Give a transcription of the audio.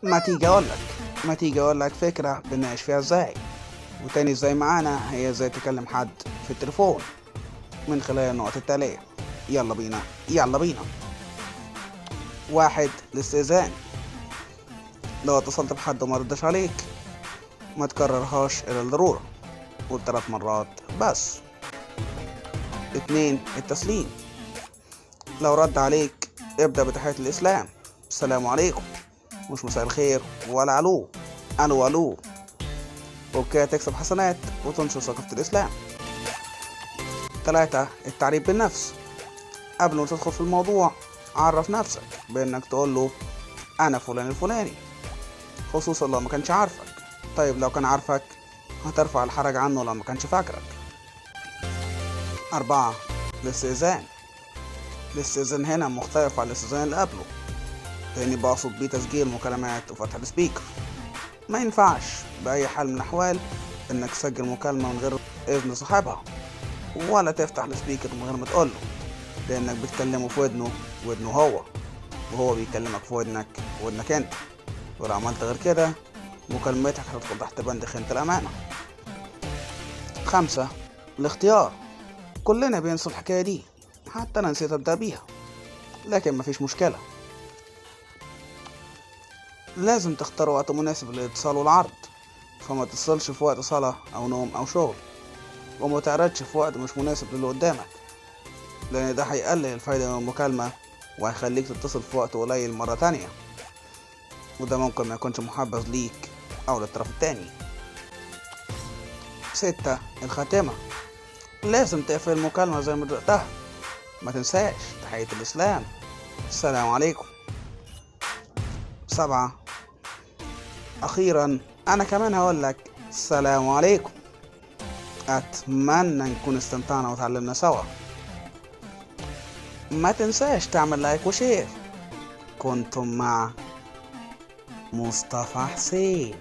ما تيجي اقول لك فكرة بنناقش فيها ازاي. وتاني ازاي معانا هي ازاي تكلم حد في التليفون من خلال النقط التالية. يلا بينا. واحد، الاستئذان. لو اتصلت بحد وما ردش عليك ما تكررهاش الى الضرورة، قول 3 مرات بس. 2، التسليم. لو رد عليك ابدأ بتحية الإسلام، السلام عليكم، مش مساء الخير ولا ألو. ألو. وبكده تكسب حسنات وتنشر ثقافة الإسلام. 3، التعريف بالنفس. قبل ما تدخل في الموضوع عرف نفسك بأنك تقول له أنا فلان الفلاني، خصوصا لو ما كانش عارفك. طيب لو كان عارفك هترفع الحرج عنه لو ما كانش فاكرك. 4، الاستئذان. الاستئذان هنا مختلف عن الاستئذان اللي قبله، لأني بقصد بيه تسجيل مكالمات وفتح السبيكر. ما ينفعش بأي حال من الأحوال إنك تسجل مكالمة من غير إذن صاحبها، ولا تفتح السبيكر من غير ما تقوله، لأنك بتكلمه في ودنه هو، وهو بيكلمك في ودنك أنت. ولو عملت غير كده مكالمتك هتدخل تحت بند خيانة الأمانة. 5، الاختيار. كلنا بينسوا الحكاية دي، حتى أنا نسيت أبدأ بيها، لكن مفيش مشكلة. لازم تختار وقت مناسب للاتصال والعرض، فما تتصلش في وقت صلاة أو نوم أو شغل، وما تعرضش في وقت مش مناسب للي قدامك، لأن ده هيقلل الفايدة من المكالمة وهيخليك تتصل في وقت قليل مرة تانية، وده ممكن ما يكونش محبذ ليك أو للطرف التاني. 6، الخاتمة. لازم تقفل المكالمة زي ما بدأتها، ما تنساش تحية الإسلام، السلام عليكم. 7، أخيرا أنا كمان هقولك السلام عليكم. أتمنى نكون استمتعنا وتعلمنا سوا. ما تنساش تعمل لايك وشير. كنتم مع مصطفى حسين.